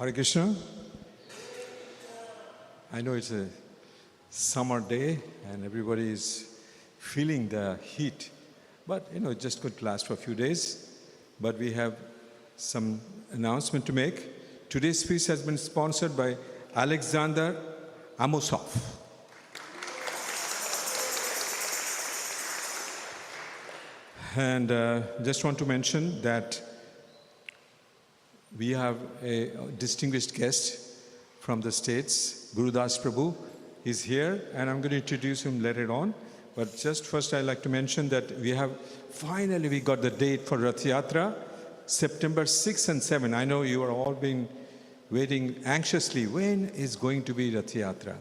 Hare Krishna. I know it's a summer day and everybody is feeling the heat, but it's just going to last for a few days. But we have some announcement to make. Today's feast has been sponsored by Alexander Amosov. And just want to mention that we have a distinguished guest from the States, Gurudas Prabhu. He's here, and I'm going to introduce him later on. But just first, I'd like to mention that we got the date for Rath Yatra, September 6 and 7. I know you are all been waiting anxiously. When is going to be Rath Yatra?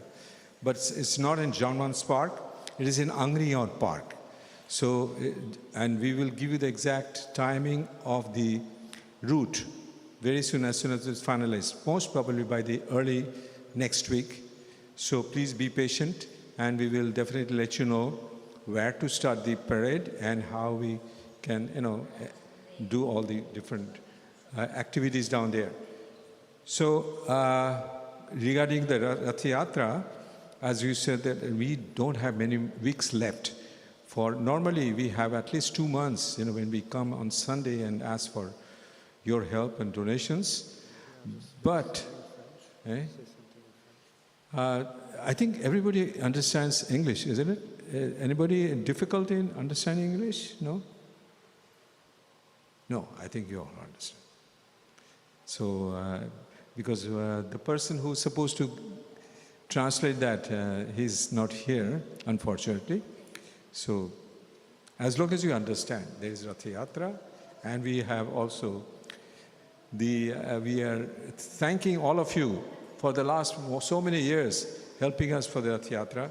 But it's not in Janman's Park. It is in Angriyon Park. So, and we will give you the exact timing of the route very soon, as soon as it's finalized, most probably by the early next week. So please be patient, and we will definitely let you know where to start the parade and how we can, do all the different activities down there. So regarding the Rath Yatra, as you said, that we don't have many weeks left. Normally we have at least 2 months, when we come on Sunday and ask for your help and donations. But I think everybody understands English, isn't it? Anybody difficulty in understanding English? No? No, I think you all understand. So, because the person who's supposed to translate that, he's not here, unfortunately. So, as long as you understand, there is Rath Yatra, and we have also we are thanking all of you for the last so many years helping us for the Rath Yatra.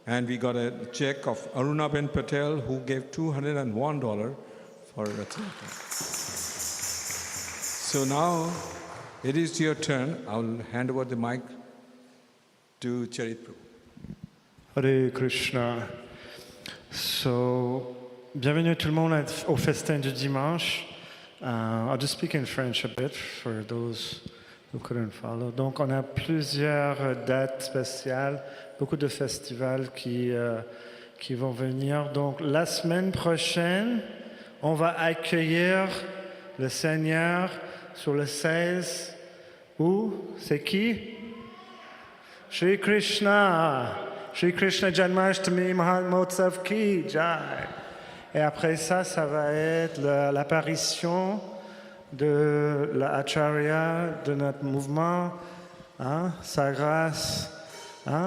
And we got a check of Arunaben Patel, who gave $201 for Rath Yatra. So now it is your turn. I'll hand over the mic to Charit Prabhu. Hare Krishna. So, bienvenue tout le monde au festin du dimanche. I'll just speak in French a bit for those who couldn't follow. Donc, on a plusieurs dates spéciales, beaucoup de festivals qui vont venir. Donc, la semaine prochaine, on va accueillir le Seigneur sur le 16. Où? C'est qui? Shri Krishna. Shri Krishna Janmashtami Mahamotsav Ki Jai. Et après ça, ça va être l'apparition de l'Acharya de notre mouvement, sa grâce,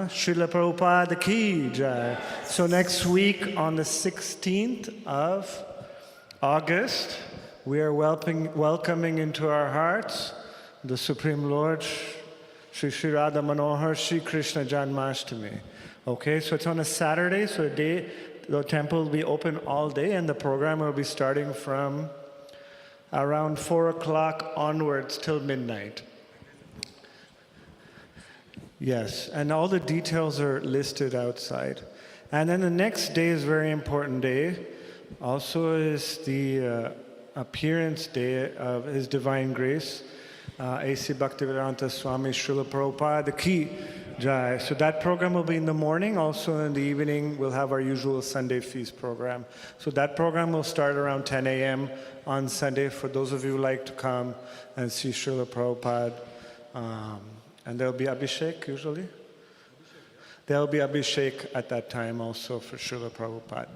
Srila Prabhupada Ki Jai. So next week, on the 16th of August, we are welcoming into our hearts the Supreme Lord, Shri Shri Radha Manohar, Shri Krishna Janmashtami. Okay, so it's on a Saturday, so the temple will be open all day, and the program will be starting from around 4 o'clock onwards till midnight. Yes, and all the details are listed outside. And then the next day is a very important day. Also is the appearance day of His Divine Grace, A.C. Bhaktivedanta Swami Srila Prabhupada Ki Jai. So that program will be in the morning. Also in the evening, we'll have our usual Sunday feast program. So that program will start around 10 a.m. on Sunday for those of you who like to come and see Srila Prabhupada. And there'll be Abhishek usually. There'll be Abhishek at that time also for Srila Prabhupada.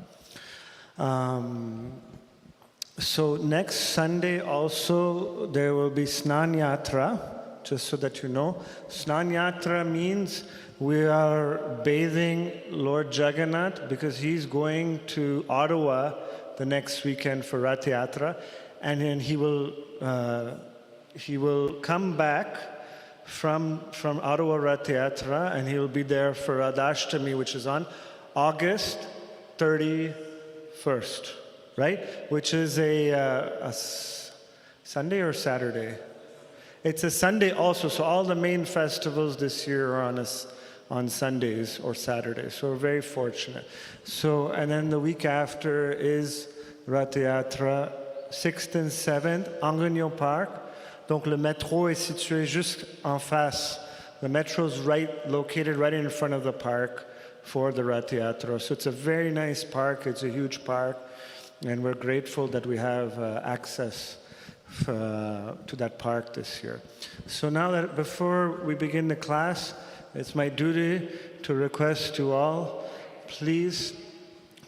So next Sunday also there will be Snan Yatra, just so that you know. Snan Yatra means we are bathing Lord Jagannath because he's going to Ottawa the next weekend for Rath Yatra, and then he will come back from Ottawa Rath Yatra, and he will be there for Radhashtami, which is on August 31st. Right? Which is a Sunday or Saturday? It's a Sunday also, so all the main festivals this year are on Sundays or Saturdays, so we're very fortunate. So, and then the week after is Rath Yatra, 6th and 7th, Angriyon Park, Donc le métro est situé juste en face. The metro is located right in front of the park for the Rath Yatra. So it's a very nice park. It's a huge park. And we're grateful that we have access to that park this year. So now that before we begin the class, it's my duty to request to all, please,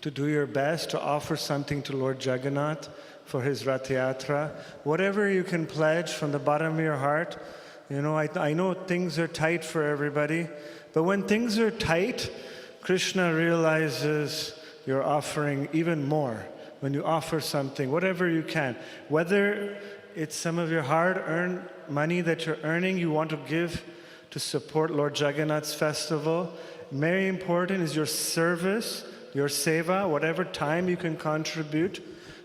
to do your best to offer something to Lord Jagannath for his Rath Yatra. Whatever you can pledge from the bottom of your heart. You know, I know things are tight for everybody, but when things are tight, Krishna realizes you're offering even more. When you offer something, whatever you can, whether it's some of your hard-earned money that you're earning, you want to give to support Lord Jagannath's festival. Very important is your service, your seva, whatever time you can contribute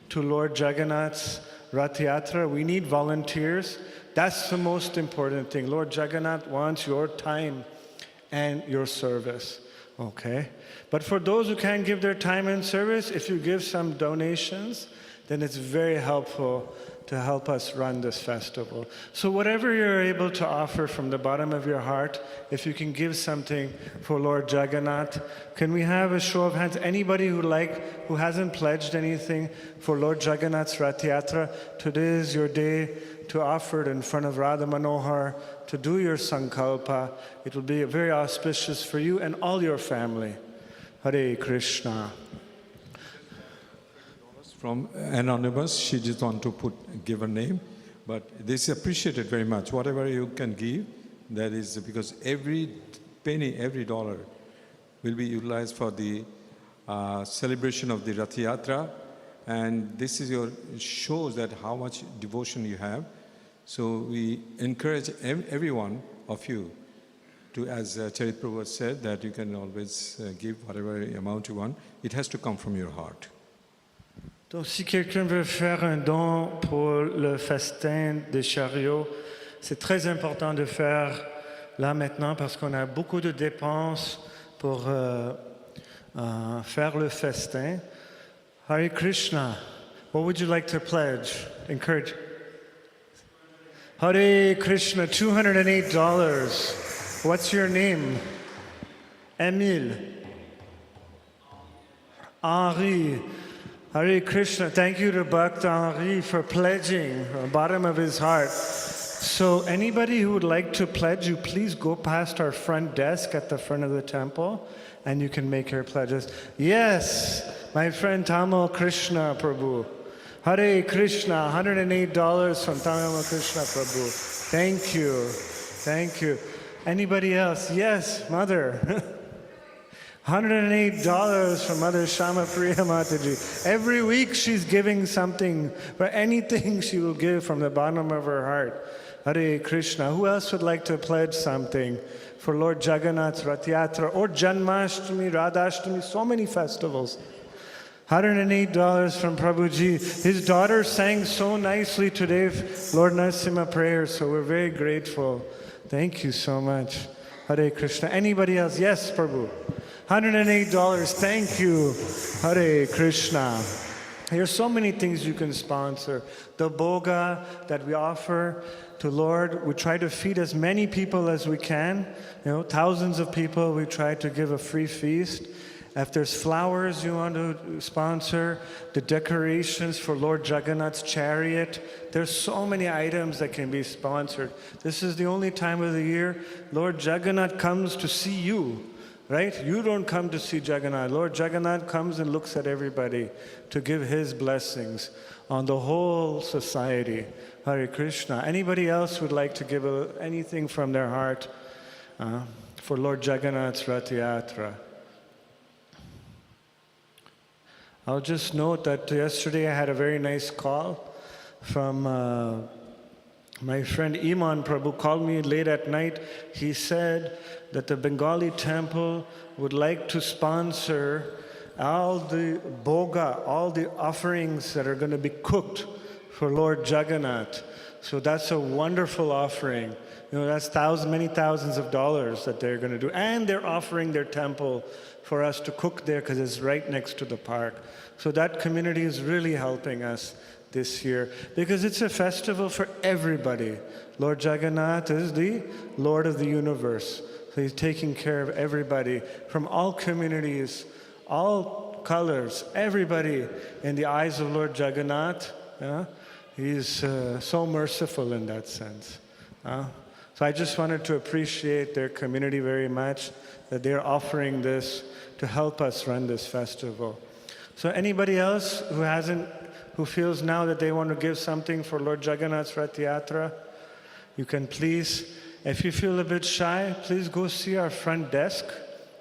to Lord Jagannath's Rath Yatra. We need volunteers. That's the most important thing. Lord Jagannath wants your time and your service. Okay? But for those who can't give their time and service, if you give some donations, then it's very helpful to help us run this festival. So whatever you're able to offer from the bottom of your heart, if you can give something for Lord Jagannath, can we have a show of hands? Anybody who hasn't pledged anything for Lord Jagannath's Rath Yatra, today is your day to offer it in front of Radha Manohar, to do your sankalpa. It will be very auspicious for you and all your family. Hare Krishna. From Anonymous, she just want to give her name, but this is appreciated very much. Whatever you can give, that is because every penny, every dollar will be utilized for the celebration of the Rath Yatra, and this is shows that how much devotion you have. So we encourage every one of you to, as Charit Prabhu said, that you can always give whatever amount you want. It has to come from your heart. Donc, si quelqu'un veut faire un don pour le festin des chariots, c'est très important de faire là maintenant parce qu'on a beaucoup de dépenses pour faire le festin. Hare Krishna, what would you like to pledge? Encourage. Hare Krishna, $208. What's your name? Emile. Henri. Hare Krishna, thank you to Bhakt Henri for pledging from the bottom of his heart. So anybody who would like to pledge, you please go past our front desk at the front of the temple and you can make your pledges. Yes, my friend Tamal Krishna Prabhu. Hare Krishna, $108 from Tamal Krishna Prabhu. Thank you. Thank you. Anybody else? Yes, Mother. $108 from Mother Shama Priya Mataji. Every week she's giving something, but anything she will give from the bottom of her heart. Hare Krishna. Who else would like to pledge something for Lord Jagannath's Rath Yatra or Janmashtami, Radhashtami, so many festivals? $108 from Prabhuji. His daughter sang so nicely today, Lord Narasimha prayers, so we're very grateful. Thank you so much. Hare Krishna. Anybody else? Yes, Prabhu. $108, thank you. Hare Krishna. There's so many things you can sponsor. The boga that we offer to Lord, we try to feed as many people as we can. You know, thousands of people, we try to give a free feast. If there's flowers you want to sponsor, the decorations for Lord Jagannath's chariot, there's so many items that can be sponsored. This is the only time of the year Lord Jagannath comes to see you. Right? You don't come to see Jagannath. Lord Jagannath comes and looks at everybody to give his blessings on the whole society. Hare Krishna. Anybody else would like to give anything from their heart for Lord Jagannath's Rath Yatra? I'll just note that yesterday I had a very nice call from my friend Iman Prabhu called me late at night. He said that the Bengali temple would like to sponsor all the boga, all the offerings that are going to be cooked for Lord Jagannath. So that's a wonderful offering. You know, that's many thousands of dollars that they're going to do. And they're offering their temple for us to cook there because it's right next to the park. So that community is really helping us this year, because it's a festival for everybody. Lord Jagannath is the Lord of the universe. So he's taking care of everybody from all communities, all colors, everybody in the eyes of Lord Jagannath. He's so merciful in that sense. So I just wanted to appreciate their community very much, that they're offering this to help us run this festival. So anybody else who feels now that they want to give something for Lord Jagannath's Rath Yatra, you can please, if you feel a bit shy, please go see our front desk,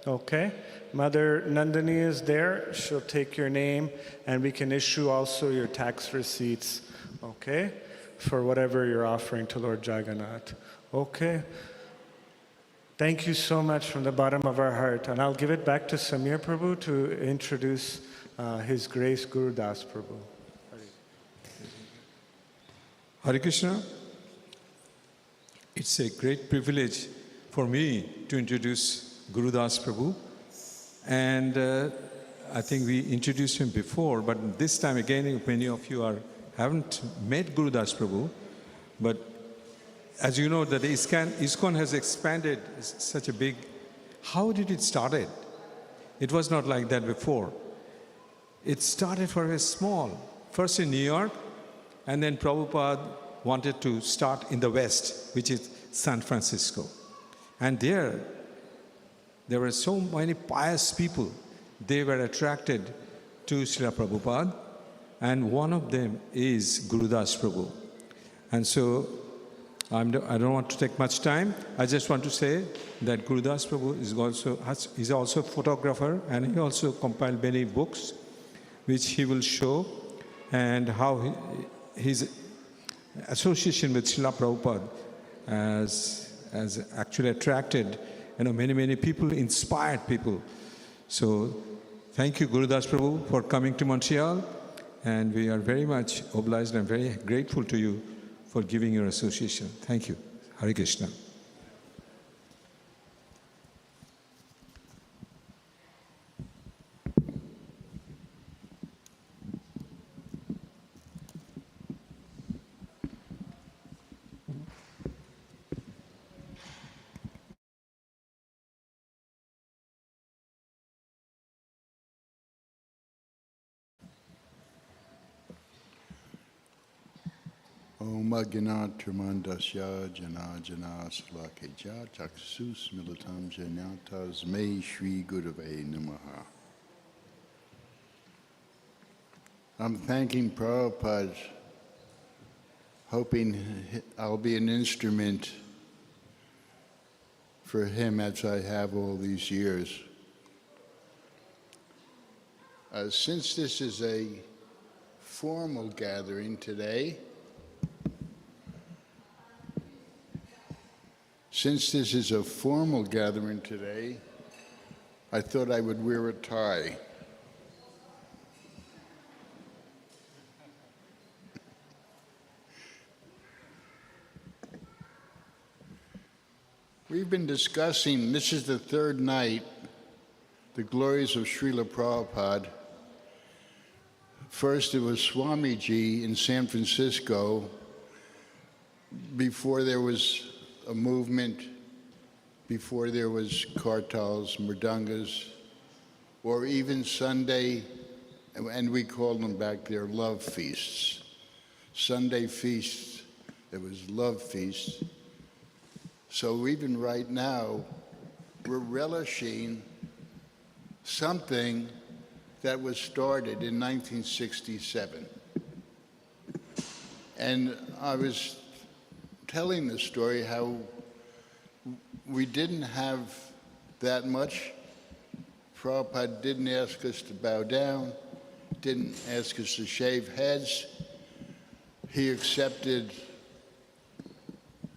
okay? Mother Nandini is there. She'll take your name, and we can issue also your tax receipts, okay, for whatever you're offering to Lord Jagannath. Okay. Thank you so much from the bottom of our heart. And I'll give it back to Samir Prabhu to introduce His Grace Guru Das Prabhu. Hare Krishna. It's a great privilege for me to introduce Guru Das Prabhu. And I think we introduced him before, but this time again, many of you haven't met Guru Das Prabhu. But as you know, that ISKCON has expanded such a big. How did it started? It was not like that before. It started for a small, first in New York, and then Prabhupada wanted to start in the West, which is San Francisco. And there were so many pious people. They were attracted to Srila Prabhupada, and one of them is Guru Das Prabhu. And so, I don't want to take much time. I just want to say that Guru Das Prabhu is also a photographer, and he also compiled many books, which he will show, and how his association with Srila Prabhupada has actually attracted many people, inspired people. So thank you, Guru Das Prabhu, for coming to Montreal, and we are very much obliged and very grateful to you for giving your association. Thank you. Hare Krishna. Om Agna Trimandasya Jana Jana Salakeja Taksus Militam Janatas May Shri Gurave Namaha. I'm thanking Prabhupada, hoping I'll be an instrument for him as I have all these years. Since this is a formal gathering today, I thought I would wear a tie. We've been discussing, this is the third night, the glories of Srila Prabhupada. First it was Swamiji in San Francisco, before there was a movement, before there was kartals, mridangas, or even Sunday, and we called them back there love feasts. Sunday feasts, it was love feasts. So even right now, we're relishing something that was started in 1967. And I was telling the story how we didn't have that much. Prabhupada didn't ask us to bow down, didn't ask us to shave heads. He accepted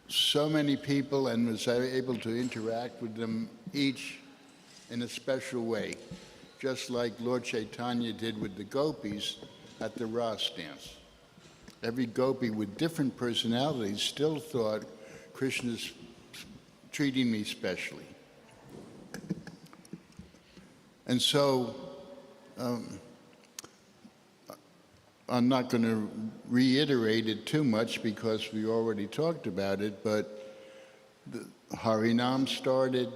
so many people and was able to interact with them each in a special way, just like Lord Chaitanya did with the gopis at the Ras dance. Every gopi with different personalities still thought Krishna's treating me specially. And so I'm not going to reiterate it too much because we already talked about it, but the Harinam started,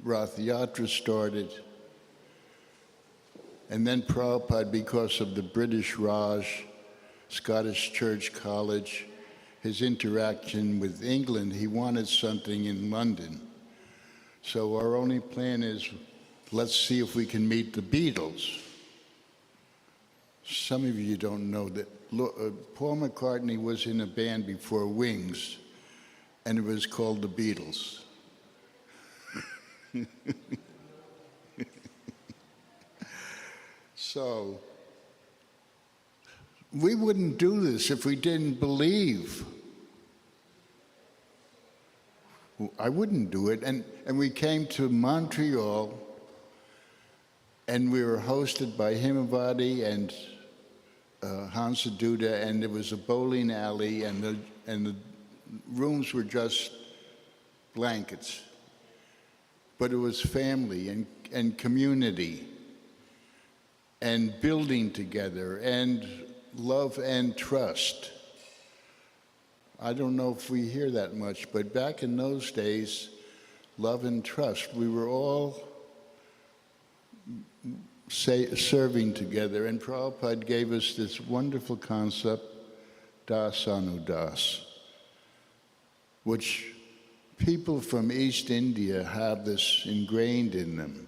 Rath Yatra started, and then Prabhupada, because of the British Raj, Scottish Church College, his interaction with England, he wanted something in London. So our only plan is, let's see if we can meet the Beatles. Some of you don't know that Paul McCartney was in a band before Wings, and it was called the Beatles. So, we wouldn't do this if we didn't believe. I wouldn't do it. And we came to Montreal, and we were hosted by Himavati and Hansa Duda, and there was a bowling alley, and the rooms were just blankets. But it was family and community and building together and love and trust. I don't know if we hear that much, but back in those days, love and trust, we were all serving together, and Prabhupada gave us this wonderful concept, Das Anu Das, which people from East India have this ingrained in them.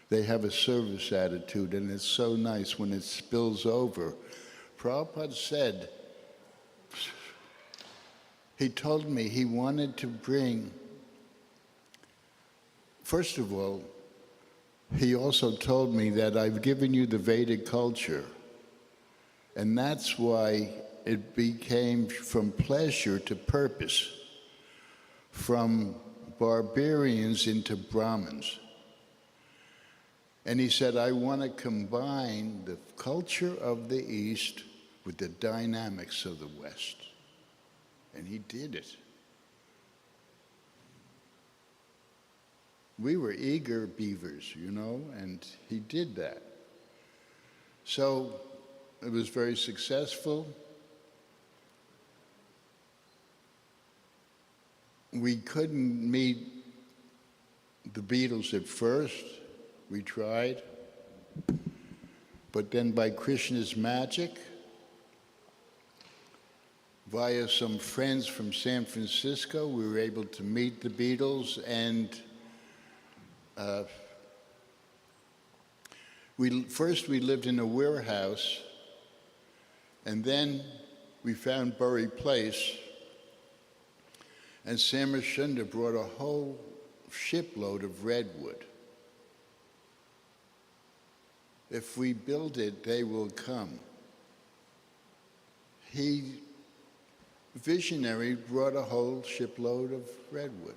They have a service attitude, and it's so nice when it spills over. Prabhupada said, he told me he wanted to bring, first of all, he also told me that I've given you the Vedic culture, and that's why it became from pleasure to purpose, from barbarians into Brahmins. And he said, I want to combine the culture of the East with the dynamics of the West. And he did it. We were eager beavers, you know, and he did that. So it was very successful. We couldn't meet the Beatles at first. We tried. But then by Krishna's magic, via some friends from San Francisco, we were able to meet the Beatles, and we lived in a warehouse, and then we found Bury Place, and Samashunda brought a whole shipload of redwood. If we build it, they will come. He, visionary, brought a whole shipload of redwood.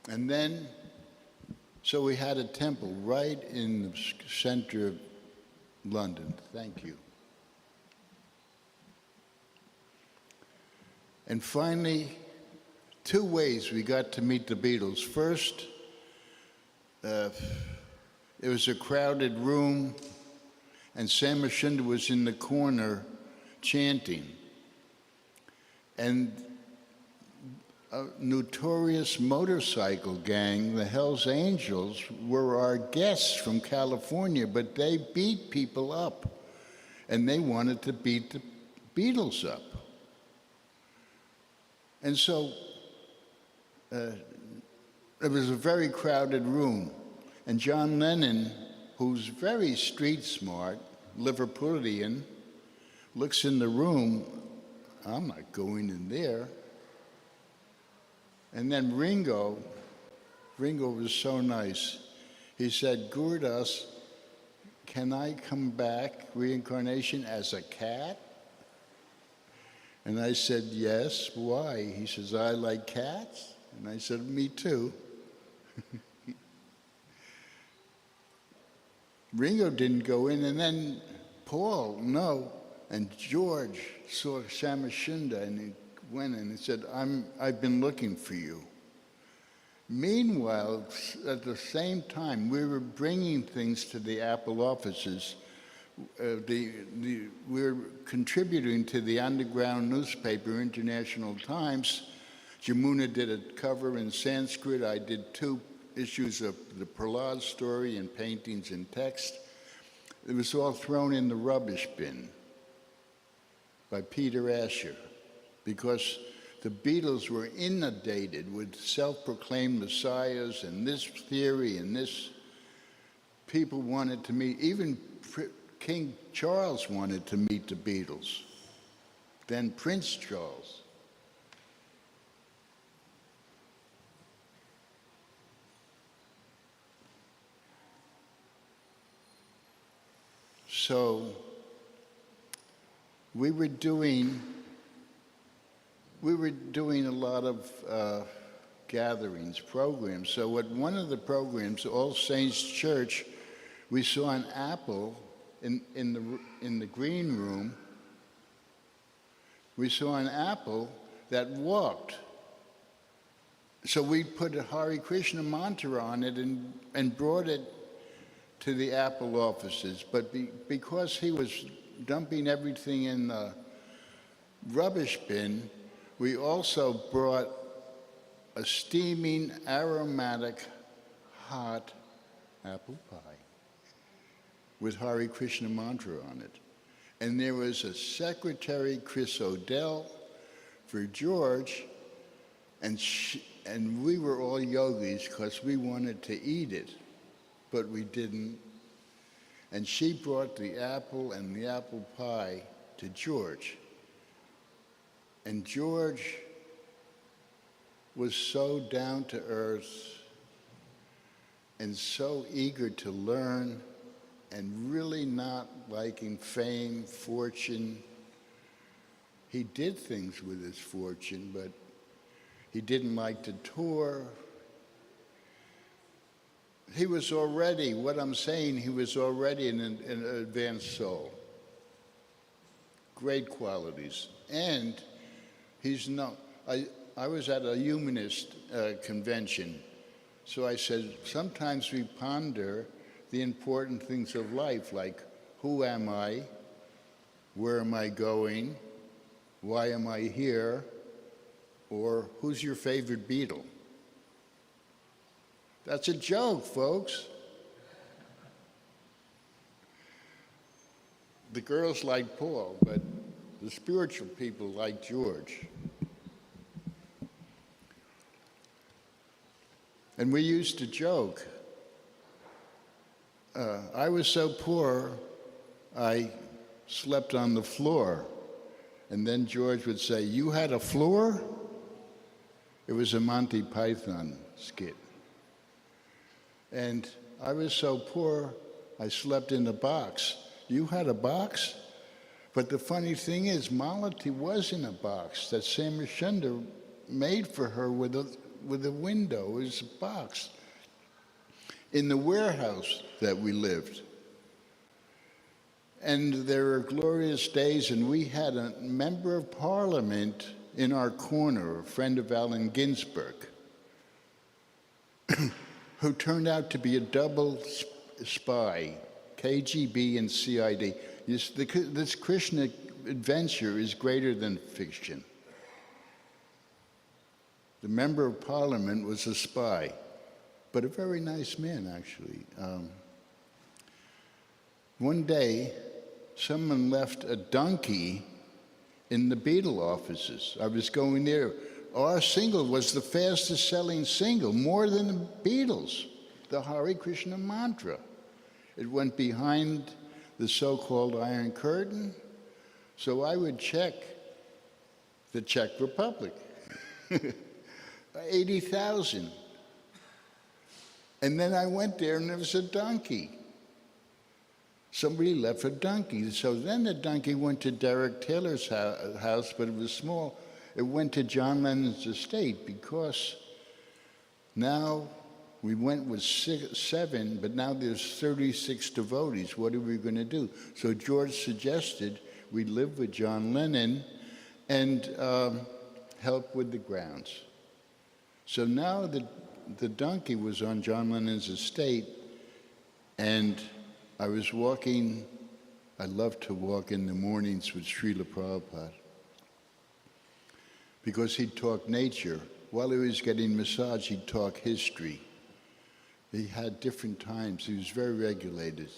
And then, so we had a temple right in the center of London. Thank you. And finally, two ways we got to meet the Beatles. First, it was a crowded room, and Samashunda was in the corner chanting. And a notorious motorcycle gang, the Hells Angels, were our guests from California, but they beat people up, and they wanted to beat the Beatles up. And so it was a very crowded room. And John Lennon, who's very street smart, Liverpudlian, looks in the room. I'm not going in there. And then Ringo was so nice. He said, Gurdas, can I come back, reincarnation, as a cat? And I said, yes, why? He says, I like cats. And I said, me too. Ringo didn't go in, and then Paul, no. And George saw Samashunda, and he went in and said, I've been looking for you. Meanwhile, at the same time, we were bringing things to the Apple offices. we're contributing to the underground newspaper, International Times. Jamuna did a cover in Sanskrit. I did 2 issues of the Prahlad story in paintings and text. It was all thrown in the rubbish bin by Peter Asher because the Beatles were inundated with self-proclaimed messiahs and this theory and this. People wanted to meet, even King Charles wanted to meet the Beatles, then Prince Charles. So we were doing a lot of gatherings, programs. So at one of the programs, All Saints Church, we saw an apple in the green room. We saw an apple that walked. So we put a Hare Krishna mantra on it and brought it to the Apple offices. But because he was dumping everything in the rubbish bin, we also brought a steaming, aromatic, hot apple pie with Hare Krishna mantra on it. And there was a secretary, Chris O'Dell, for George, and we were all yogis because we wanted to eat it, but we didn't. And she brought the apple and the apple pie to George. And George was so down to earth and so eager to learn and really not liking fame, fortune. He did things with his fortune, but he didn't like to tour. He was already, what I'm saying, he was already an advanced soul. Great qualities. And he's not, I was at a humanist convention, so I said, sometimes we ponder the important things of life, like who am I, where am I going, why am I here, or who's your favorite Beatle? That's a joke, folks. The girls like Paul, but the spiritual people like George. And we used to joke. I was so poor, I slept on the floor. And then George would say, "You had a floor?" It was a Monty Python skit. And I was so poor, I slept in a box. "You had a box?" But the funny thing is, Malati was in a box that Samashunda made for her with a window. It was a box in the warehouse that we lived. And there were glorious days, and we had a member of parliament in our corner, a friend of Allen Ginsberg, who turned out to be a double spy, KGB and CID. This Krishna adventure is greater than fiction. The member of parliament was a spy, but a very nice man, actually. One day, someone left a donkey in the Beatle offices. I was going there. Our single was the fastest selling single, more than the Beatles, the Hare Krishna mantra. It went behind the so-called Iron Curtain, so I would check the Czech Republic. 80,000. And then I went there and there was a donkey. Somebody left a donkey. So then the donkey went to Derek Taylor's house, but it was small. It went to John Lennon's estate because now we went with 7, but now there's 36 devotees. What are we going to do? So George suggested we live with John Lennon and help with the grounds. So now the donkey was on John Lennon's estate, and I was walking I love to walk in the mornings with Srila Prabhupada because he'd talk nature. While he was getting massage, he'd talk history. He had different times. He was very regulated.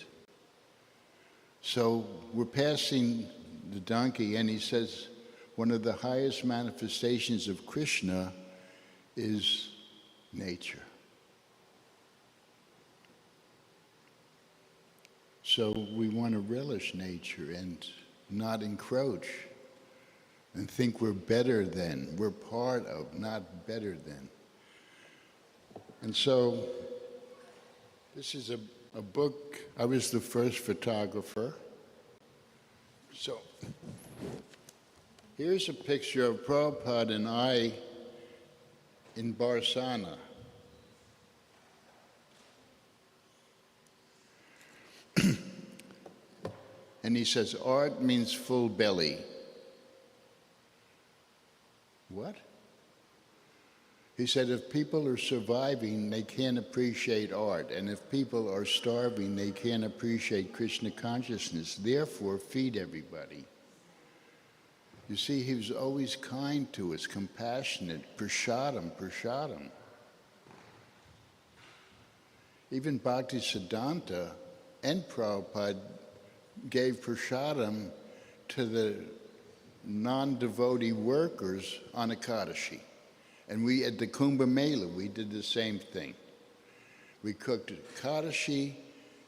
So we're passing the donkey, and he says one of the highest manifestations of Krishna is nature. So we want to relish nature and not encroach and think we're better than, we're part of, not better than. And so this is a book. I was the first photographer. So here's a picture of Prabhupada and I in Barsana. And he says, art means full belly. What? He said, if people are surviving, they can't appreciate art. And if people are starving, they can't appreciate Krishna consciousness. Therefore, feed everybody. You see, he was always kind to us, compassionate. Prasadam, prasadam. Even Bhakti Siddhanta and Prabhupada gave prasadam to the non-devotee workers on Ekadashi. And we, at the Kumbh Mela, we did the same thing. We cooked Ekadashi,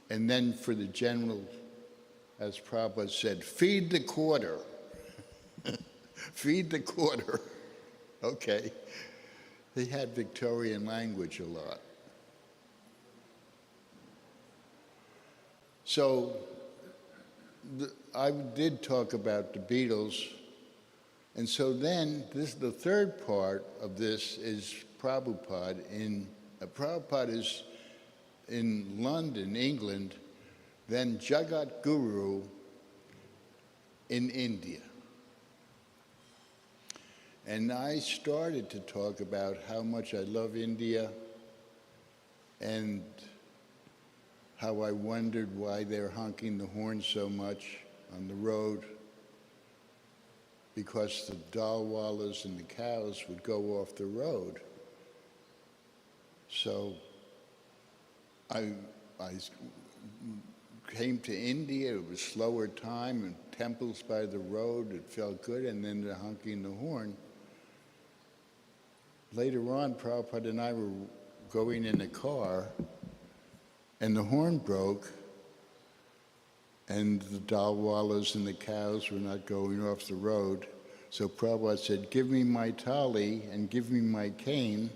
and then for the general, as Prabhupada said, feed the quarter. Feed the quarter. Okay. They had Victorian language a lot. So I did talk about the Beatles, and so then the third part of this is Prabhupada. Prabhupada is in London, England, then Jagat Guru in India. And I started to talk about how much I love India and how I wondered why they're honking the horn so much on the road, because the dalwalas and the cows would go off the road. So I came to India. It was slower time and temples by the road. It felt good, and then the honking the horn. Later on, Prabhupada and I were going in a car, and the horn broke, and the dalwalas and the cows were not going off the road. So Prabhupada said, give me my tali and give me my cane.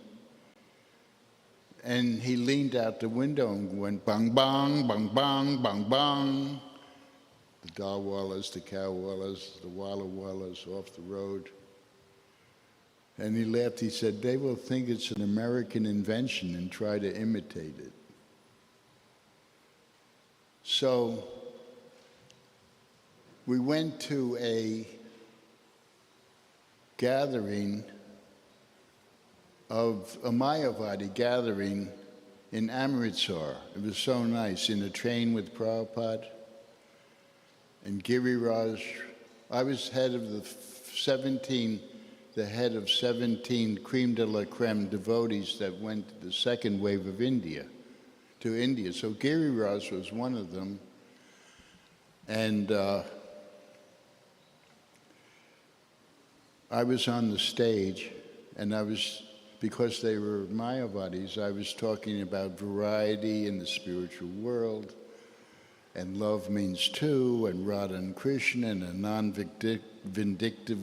And he leaned out the window and went bang, bang, bang, bang, bang, bang. The dalwalas, the cowwallas, the walla-wallas off the road. And he laughed. He said, they will think it's an American invention and try to imitate it. So we went to a gathering of a Mayavadi gathering in Amritsar. It was so nice, in a train with Prabhupada and Giriraj. I was head of the 17 creme de la creme devotees that went to the second wave of India. So Giriraj was one of them. And I was on the stage, and because they were Mayavadis, I was talking about variety in the spiritual world, and love means two, and Radha and Krishna, and a non-vindictive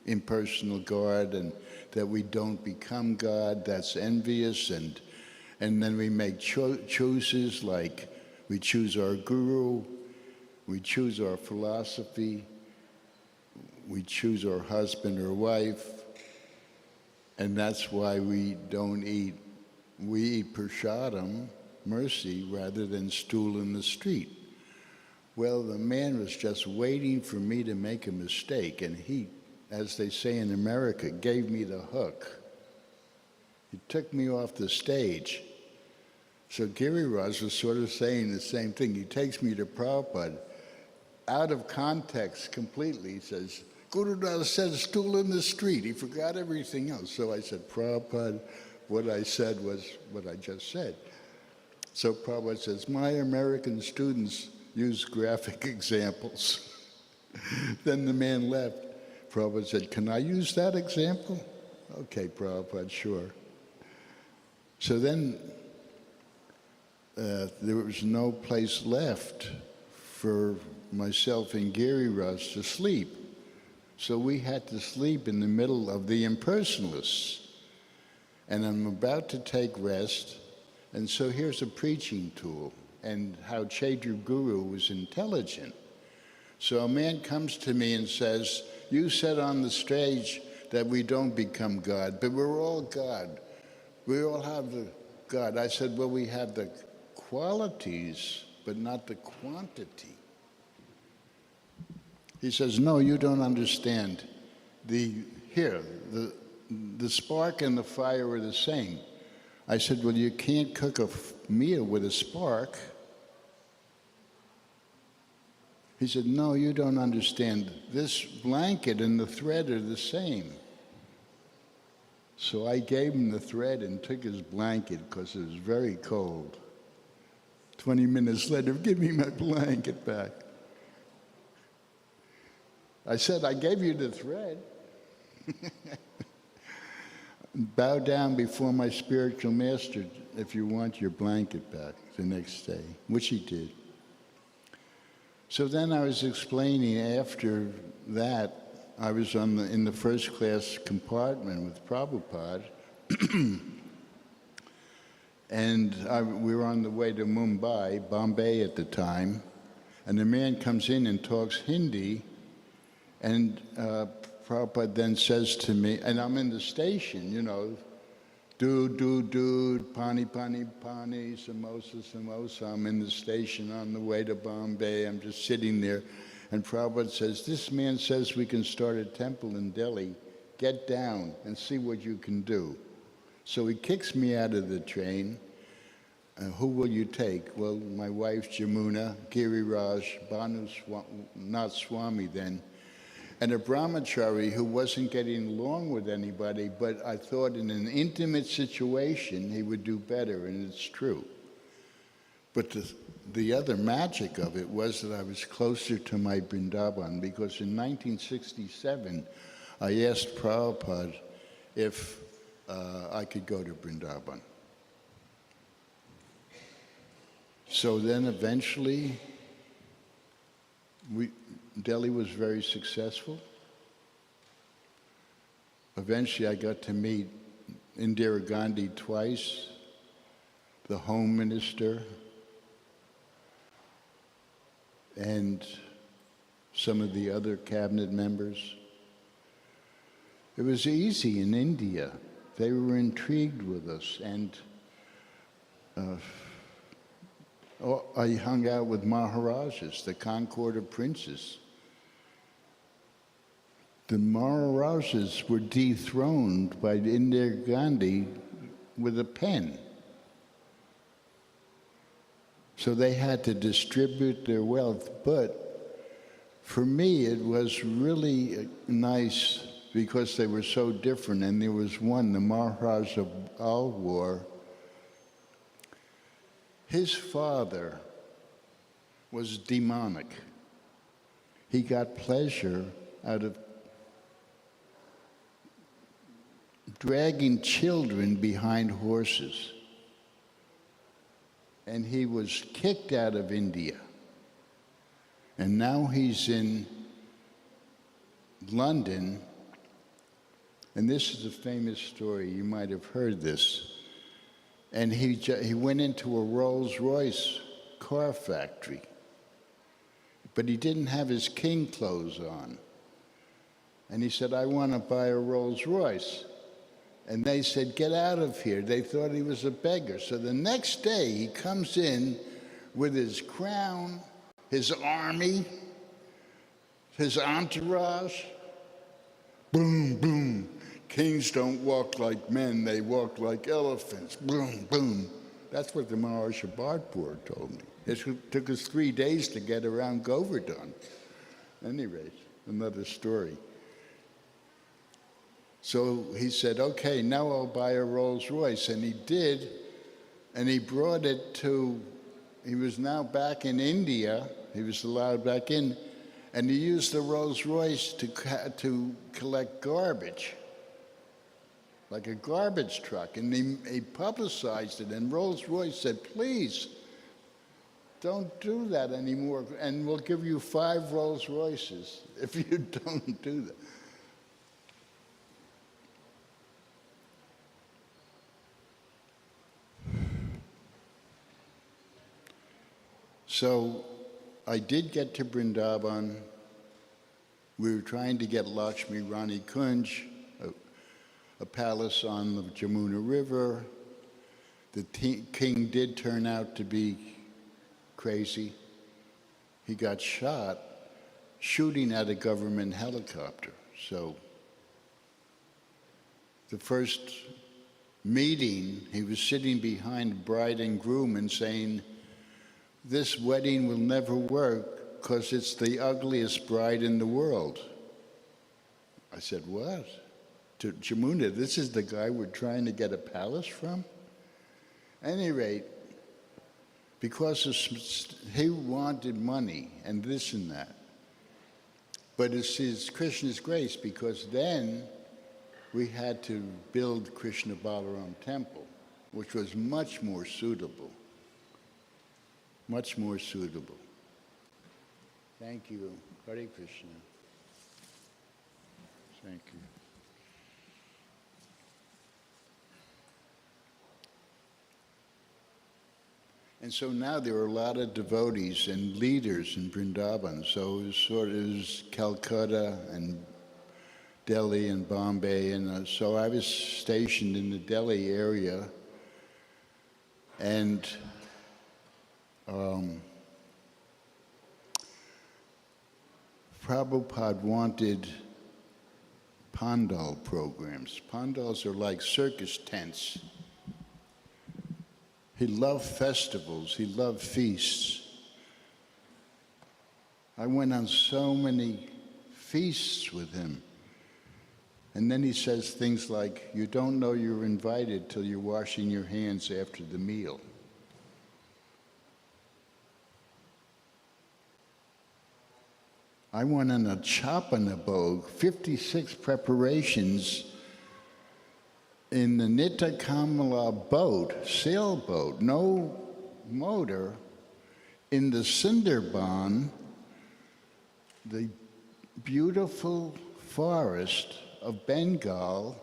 impersonal God, and that we don't become God, that's envious, and then we make choices, like we choose our guru, we choose our philosophy, we choose our husband or wife, and that's why we don't eat. We eat prasadam, mercy, rather than stool in the street. Well, the man was just waiting for me to make a mistake, and he, as they say in America, gave me the hook. He took me off the stage. So Giriraj was sort of saying the same thing. He takes me to Prabhupada. out of context completely. He says, Guru Das said stool in the street. He forgot everything else. So I said, Prabhupada, what I said was what I just said. So Prabhupada says, my American students use graphic examples. Then the man left. Prabhupada said, can I use that example? Okay, Prabhupada, sure. So then there was no place left for myself and Giriraj to sleep. So we had to sleep in the middle of the impersonalists. And I'm about to take rest, and so here's a preaching tool, and how Chaitya Guru was intelligent. So a man comes to me and says, you said on the stage that we don't become God, but we're all God. We all have the God. I said, well, we have the qualities, but not the quantity. He says, no, you don't understand. The spark and the fire are the same. I said, well, you can't cook a meal with a spark. He said, no, you don't understand. This blanket and the thread are the same. So I gave him the thread and took his blanket because it was very cold. 20 minutes later, give me my blanket back. I said, I gave you the thread. Bow down before my spiritual master if you want your blanket back the next day, which he did. So then I was explaining after that, I was in the first class compartment with Prabhupada, and we were on the way to Mumbai, Bombay at the time, and a man comes in and talks Hindi, and Prabhupada then says to me, and I'm in the station, you know, dude, pani, samosa. I'm in the station on the way to Bombay. I'm just sitting there. And Prabhupada says, this man says we can start a temple in Delhi. Get down and see what you can do. So he kicks me out of the train. Who will you take? Well, my wife, Jamuna, Giriraj, Bhanu, not Swami then, and a brahmachari who wasn't getting along with anybody, but I thought in an intimate situation he would do better, and it's true. But the other magic of it was that I was closer to my Vrindavan, because in 1967 I asked Prabhupada if I could go to Vrindavan. So then eventually Delhi was very successful. Eventually I got to meet Indira Gandhi twice, the Home Minister, and some of the other cabinet members. It was easy in India. They were intrigued with us, and I hung out with Maharajas, the Concord of Princes. The Maharajas were dethroned by Indira Gandhi with a pen. So they had to distribute their wealth. But for me, it was really nice because they were so different. And there was one, the Maharaj of Alwar. His father was demonic. He got pleasure out of dragging children behind horses. And he was kicked out of India. And now he's in London. And this is a famous story. You might have heard this. And he went into a Rolls-Royce car factory. But he didn't have his king clothes on. And he said, I want to buy a Rolls-Royce. And they said, get out of here. They thought he was a beggar. So the next day he comes in with his crown, his army, his entourage. Boom, boom. Kings don't walk like men, they walk like elephants. Boom, boom. That's what the Maharaj Bhardpur told me. It took us 3 days to get around Govardhan. Any rate, another story. So he said, okay, now I'll buy a Rolls Royce. And he did, and he brought it to, he was now back in India, he was allowed back in, and he used the Rolls Royce to collect garbage, like a garbage truck. And he publicized it, and Rolls Royce said, please, don't do that anymore, and we'll give you 5 Rolls Royces if you don't do that. So I did get to Vrindavan. We were trying to get Lakshmi Rani Kunj, a palace on the Jamuna River. The king did turn out to be crazy. He got shot shooting at a government helicopter. So the first meeting, he was sitting behind bride and groom and saying, this wedding will never work because it's the ugliest bride in the world. I said, what? To Jamuna, this is the guy we're trying to get a palace from? At any rate, because he wanted money and this and that. But it's his Krishna's grace, because then we had to build Krishna Balaram Temple, which was much more suitable. Much more suitable. Thank you. Hare Krishna. Thank you. And so now there are a lot of devotees and leaders in Vrindavan. So it was Calcutta and Delhi and Bombay. And so I was stationed in the Delhi area. And Prabhupada wanted pandal programs. Pandals are like circus tents. He loved festivals, he loved feasts. I went on so many feasts with him. And then he says things like, you don't know you're invited till you're washing your hands after the meal. I went on a Chapanabog, 56 preparations in the Nitya Kamala boat, sailboat, no motor, in the Sundarban, the beautiful forest of Bengal,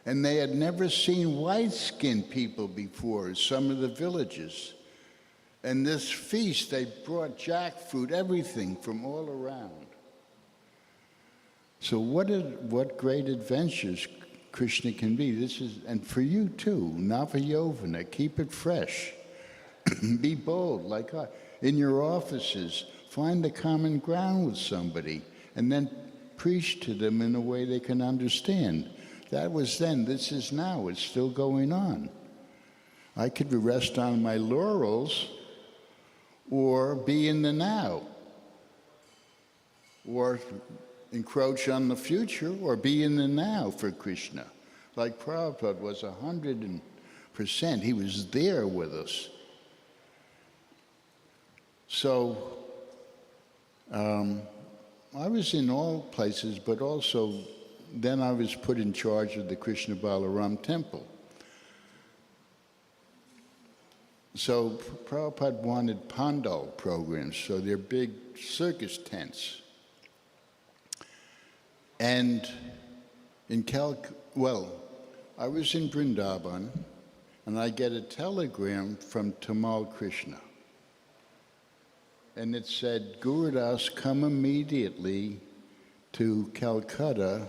and they had never seen white-skinned people before, some of the villages. And this feast, they brought jackfruit, everything from all around. So what great adventures Krishna can be. This is, and for you too, Navayovana, keep it fresh. Be bold, like in your offices, find a common ground with somebody, and then preach to them in a way they can understand. That was then, this is now, it's still going on. I could rest on my laurels, or be in the now, or encroach on the future, or be in the now for Krishna. Like Prabhupada was 100%, he was there with us. So I was in all places, but also then I was put in charge of the Krishna Balaram Temple. So Prabhupada wanted pandal programs, so they're big circus tents. And in I was in Vrindavan, and I get a telegram from Tamal Krishna. And it said, Gurudas, come immediately to Calcutta,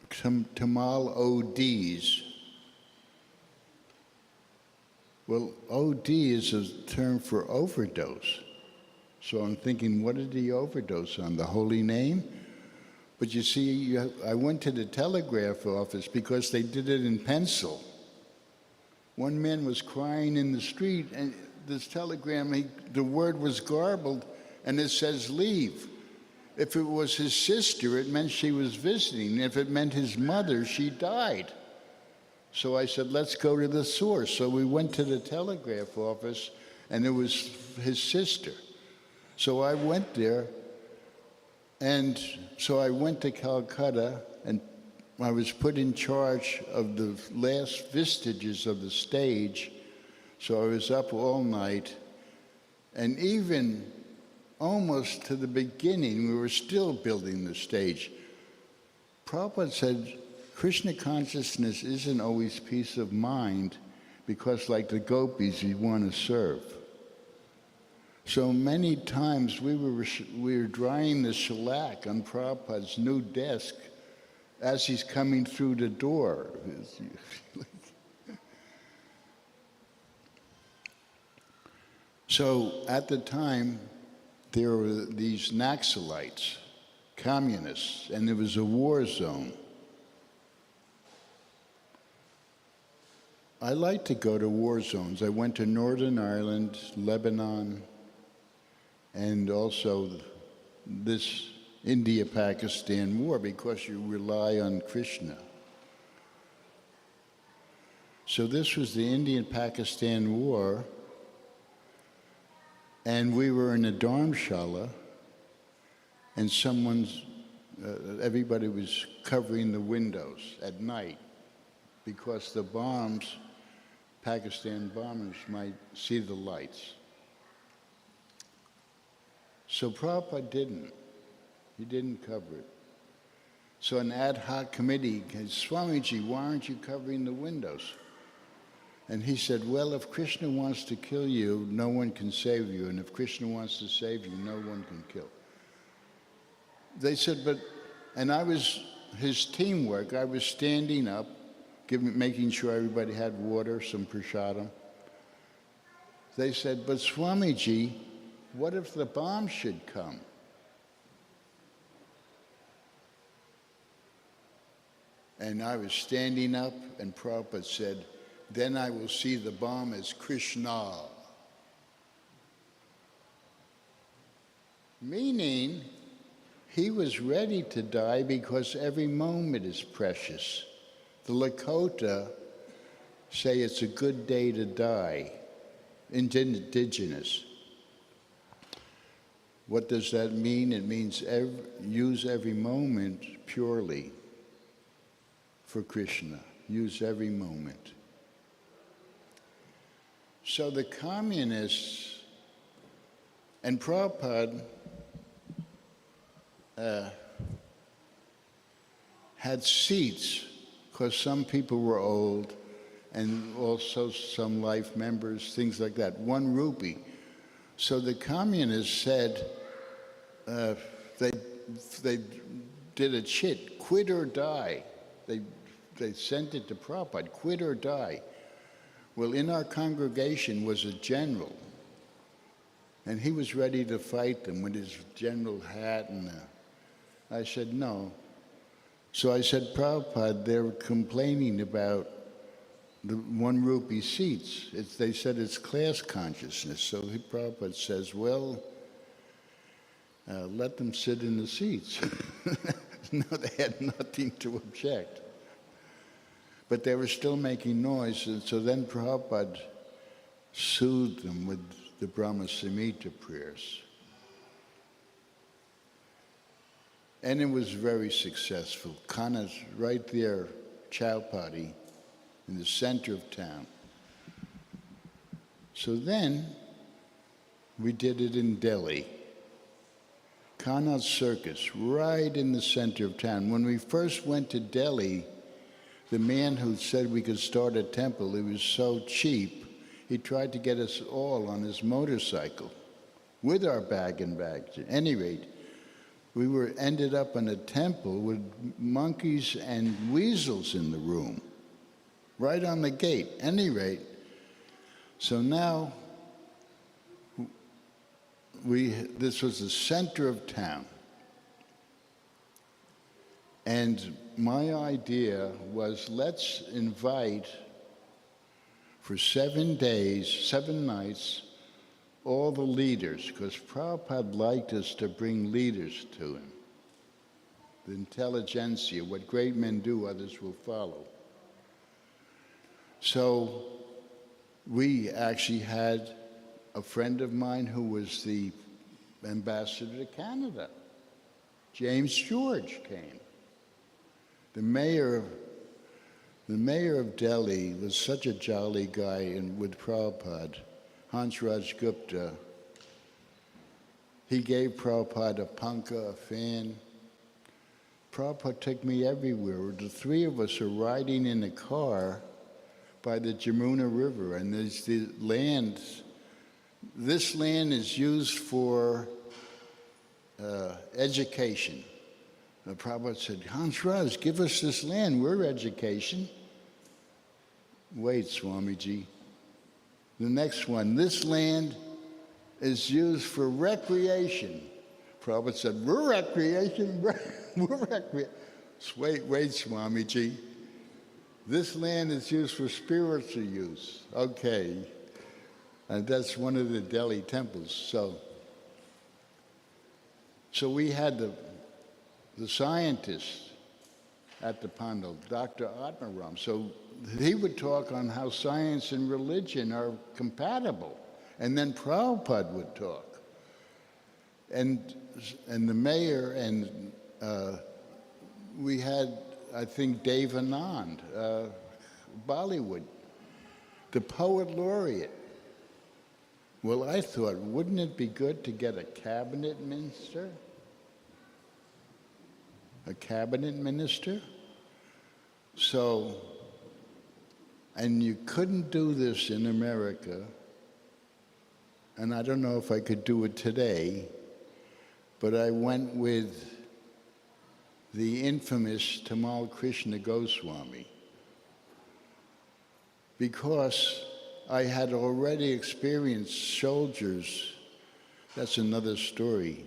Tamal ODs. Well, OD is a term for overdose. So I'm thinking, what did he overdose on? The holy name? But you see, I went to the telegraph office because they did it in pencil. One man was crying in the street, and this telegram, the word was garbled, and it says leave. If it was his sister, it meant she was visiting. If it meant his mother, she died. So I said, let's go to the source. So we went to the telegraph office, and it was his sister. So I went there, and so I went to Calcutta, and I was put in charge of the last vestiges of the stage. So I was up all night, and even almost to the beginning, we were still building the stage. Prabhupada said, Krishna consciousness isn't always peace of mind, because like the gopis, you want to serve. So many times we were drying the shellac on Prabhupada's new desk as he's coming through the door. So at the time, there were these Naxalites, communists, and there was a war zone. I like to go to war zones. I went to Northern Ireland, Lebanon, and also this India-Pakistan war, because you rely on Krishna. So this was the Indian-Pakistan war, and we were in a dharmshala, and everybody was covering the windows at night, because the bombs, Pakistan bombers, might see the lights. So Prabhupada didn't. He didn't cover it. So an ad hoc committee said, Swamiji, why aren't you covering the windows? And he said, well, if Krishna wants to kill you, no one can save you. And if Krishna wants to save you, no one can kill. They said, and I was, his teamwork, I was standing up, making sure everybody had water, some prasadam. They said, but Swamiji, what if the bomb should come? And I was standing up, and Prabhupada said, then I will see the bomb as Krishna. Meaning, he was ready to die because every moment is precious. The Lakota say it's a good day to die, indigenous. What does that mean? It means use every moment purely for Krishna. Use every moment. So the communists and Prabhupada had seats, because some people were old, and also some life members, things like that, 1 rupee. So the communists said, they did a chit, quit or die. They sent it to Prabhupada, quit or die. Well, in our congregation was a general, and he was ready to fight them with his general hat, and I said, no. So I said, Prabhupada, they're complaining about the 1 rupee seats. They said it's class consciousness. So Prabhupada says, well, let them sit in the seats. No, they had nothing to object. But they were still making noise, and so then Prabhupada soothed them with the Brahma Samhita prayers. And it was very successful. Kana's right there, Chowpatty, in the center of town. So then, we did it in Delhi. Connaught Circus, right in the center of town. When we first went to Delhi, the man who said we could start a temple, he was so cheap, he tried to get us all on his motorcycle with our bag and bags. At any rate, we ended up in a temple with monkeys and weasels in the room, right on the gate. Any rate, so now this was the center of town. And my idea was, let's invite for 7 days, 7 nights, all the leaders, because Prabhupada liked us to bring leaders to him. The intelligentsia, what great men do, others will follow. So we actually had a friend of mine who was the ambassador to Canada. James George came. The mayor of Delhi was such a jolly guy, and with Prabhupada, Hansraj Gupta, he gave Prabhupada a panka, a fan. Prabhupada took me everywhere. The three of us are riding in a car by the Jamuna River, and there's the land. This land is used for education. The Prabhupada said, Hansraj, give us this land. We're education. Wait, Swamiji. The next one, this land is used for recreation. Prabhupada said, we're recreation, we're recreation. Wait, Swamiji. This land is used for spiritual use. Okay. And that's one of the Delhi temples. So we had the scientists at the Pandal, Dr. Atmaram. So he would talk on how science and religion are compatible. And then Prabhupada would talk. And the mayor, and we had, I think, Dave Anand, Bollywood, the poet laureate. Well, I thought, wouldn't it be good to get a cabinet minister? A cabinet minister? So, and you couldn't do this in America, and I don't know if I could do it today, but I went with the infamous Tamal Krishna Goswami, because I had already experienced soldiers. That's another story,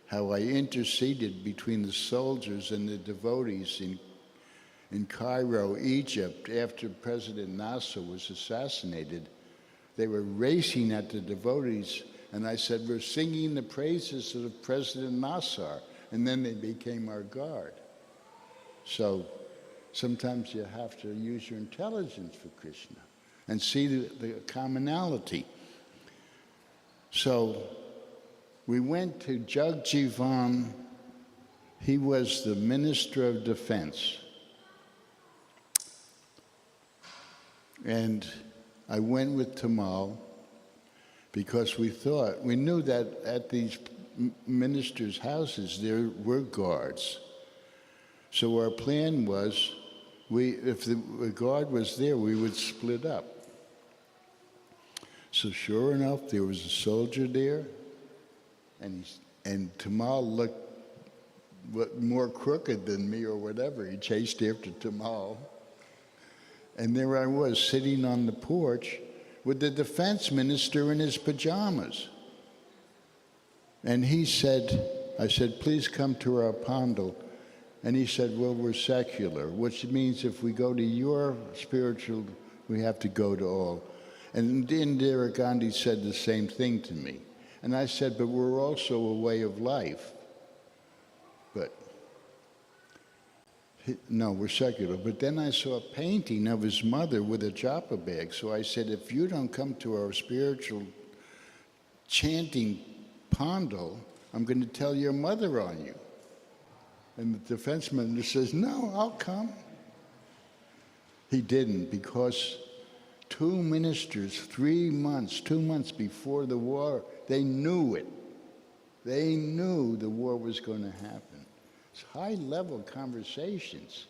how I interceded between the soldiers and the devotees in Cairo, Egypt, after President Nasser was assassinated. They were racing at the devotees, and I said, we're singing the praises of President Nasser, and then they became our guard. So sometimes you have to use your intelligence for Krishna and see the commonality. So we went to Jagjivan. He was the Minister of Defense. And I went with Tamal because we knew that at these ministers' houses there were guards. So our plan was, if the guard was there, we would split up. So sure enough, there was a soldier there, and Tamal looked more crooked than me or whatever. He chased after Tamal. And there I was, sitting on the porch with the defense minister in his pajamas. And I said, please come to our pandal. And he said, well, we're secular, which means if we go to your spiritual, we have to go to all. And Indira Gandhi said the same thing to me. And I said, but we're also a way of life. But, no, we're secular. But then I saw a painting of his mother with a japa bag. So I said, if you don't come to our spiritual chanting pandal, I'm going to tell your mother on you. And the defense minister says, no, I'll come. He didn't, because 2 ministers, 2 months before the war, they knew it. They knew the war was going to happen. It's high-level conversations.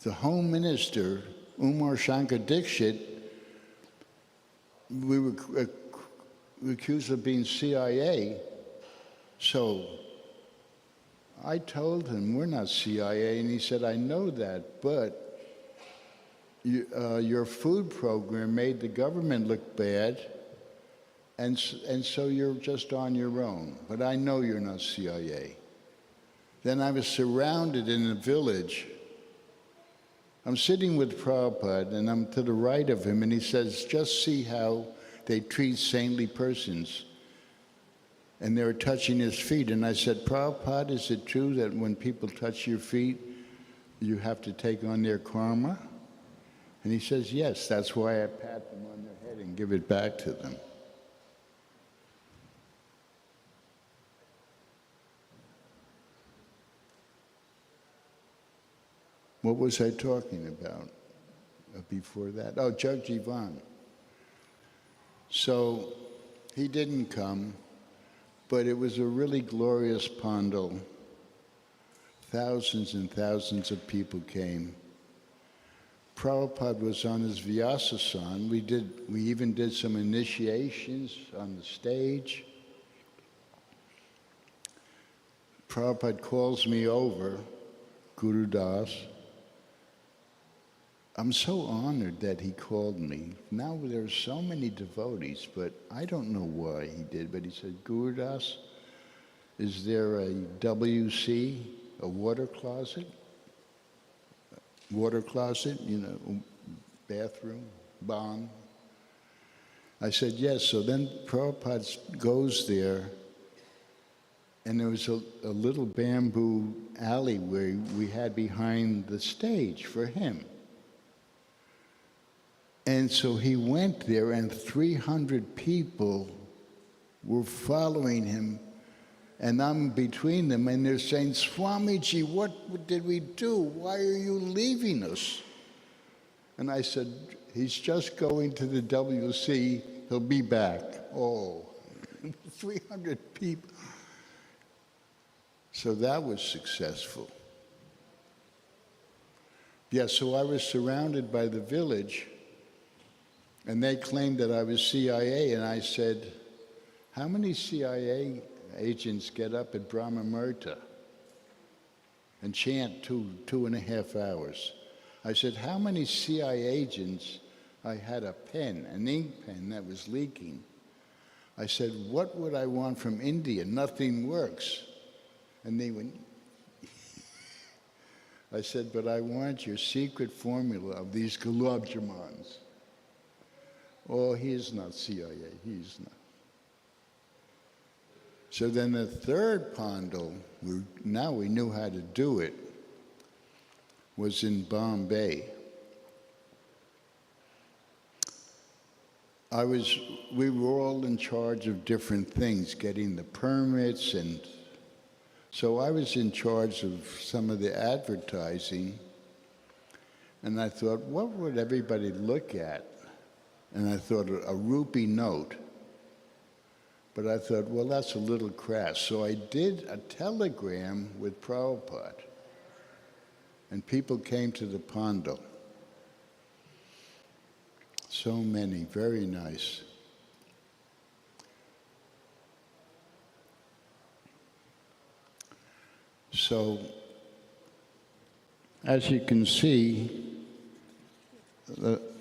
The Home Minister, Umar Shankar Dixit, we were accused of being CIA. So I told him, we're not CIA, and he said, I know that, but your food program made the government look bad, and so you're just on your own. But I know you're not CIA. Then I was surrounded in a village. I'm sitting with Prabhupada, and I'm to the right of him, and he says, just see how they treat saintly persons. And they were touching his feet. And I said, Prabhupada, is it true that when people touch your feet, you have to take on their karma? And he says, yes, that's why I pat them on their head and give it back to them. What was I talking about before that? Oh, Jagjivan. So he didn't come, but it was a really glorious pandal. Thousands and thousands of people came. Prabhupada was on his Vyasasan. We even did some initiations on the stage. Prabhupada calls me over, Guru Das. I'm so honored that he called me. Now there are so many devotees, but I don't know why he did, but he said, Guru Das, is there a WC, a water closet? Water closet, you know, bathroom, barn? I said, yes. So then Prabhupada goes there, and there was a little bamboo alleyway we had behind the stage for him. And so he went there, and 300 people were following him, and I'm between them, and they're saying, Swamiji, what did we do? Why are you leaving us? And I said, he's just going to the WC, he'll be back. Oh, 300 people. So that was successful. Yeah, so I was surrounded by the village, and they claimed that I was CIA, and I said, how many CIA agents get up at Brahma Murta and chant 2.5 hours? I said, how many CIA agents? I had a pen, an ink pen that was leaking. I said, what would I want from India? Nothing works. And they went, I said, but I want your secret formula of these gulab jamans. Oh, he is not CIA, he's not. So then the third pandal, now we knew how to do it, was in Bombay. We were all in charge of different things, getting the permits, and so I was in charge of some of the advertising, and I thought, what would everybody look at? And I thought, a rupee note. But I thought, well, that's a little crass. So I did a telegram with Prabhupada, and people came to the pandal. So many, very nice. So, as you can see,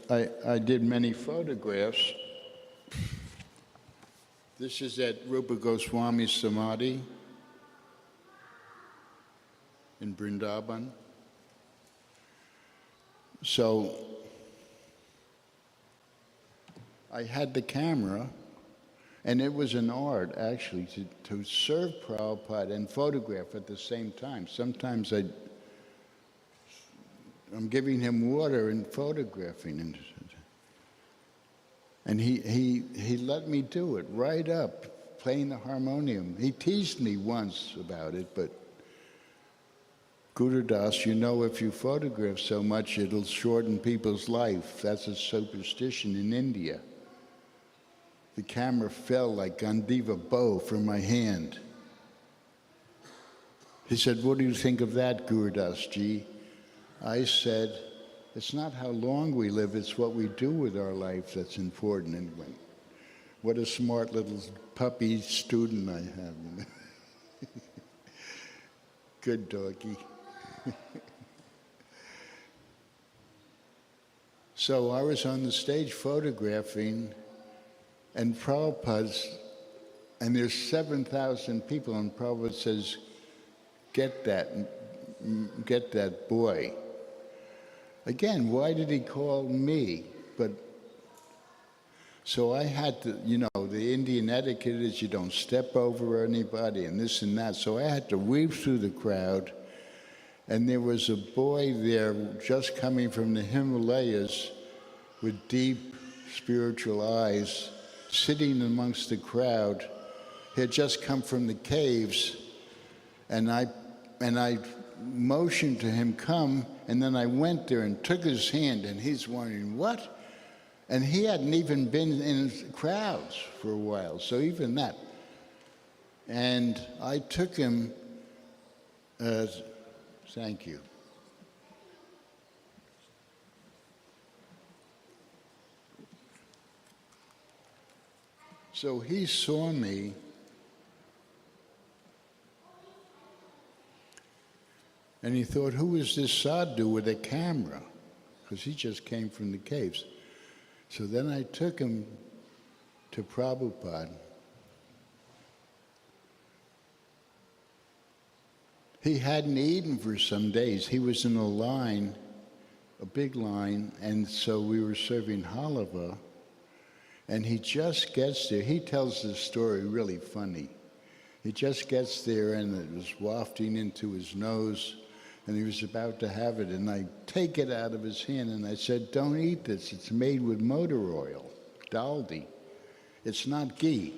I did many photographs. This is at Rupa Goswami's Samadhi in Vrindavan. So I had the camera, and it was an art, actually, to serve Prabhupada and photograph at the same time. Sometimes I'm giving him water and photographing, and he let me do it right up, playing the harmonium. He teased me once about it, but Guru Das, you know, if you photograph so much, it'll shorten people's life. That's a superstition in India. The camera fell like Gandiva bow from my hand. He said, what do you think of that, Guru Das ji? I said, it's not how long we live, it's what we do with our life that's important. And what a smart little puppy student I have. Good doggy. So I was on the stage photographing, and Prabhupada's, and there's 7,000 people, and Prabhupada says, get that boy. Again, why did he call me? But So I had to, the Indian etiquette is you don't step over anybody and this and that. So I had to weave through the crowd. And there was a boy there just coming from the Himalayas with deep spiritual eyes, sitting amongst the crowd. He had just come from the caves. And I motioned to him, come, and then I went there and took his hand, and he's wondering, what? And he hadn't even been in crowds for a while, so even that. And I took him, thank you. So he saw me, and he thought, who is this sadhu with a camera? Because he just came from the caves. So then I took him to Prabhupada. He hadn't eaten for some days. He was in a line, a big line, and so we were serving halava. And he just gets there. He tells this story really funny. He just gets there and it was wafting into his nose. And he was about to have it, and I take it out of his hand, and I said, don't eat this. It's made with motor oil, daldi. It's not ghee.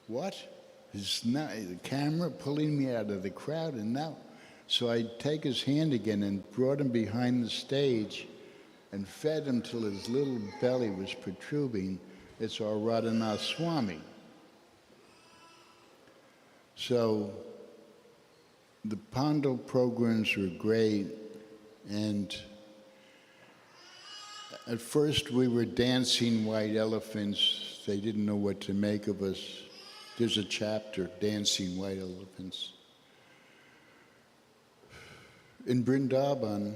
What? It's not, the camera pulling me out of the crowd, and now. So I take his hand again and brought him behind the stage and fed him till his little belly was protruding. It's our Radhanath Swami. So the Pandal programs were great, and at first we were dancing white elephants. They didn't know what to make of us. There's a chapter, Dancing White Elephants. In Vrindavan,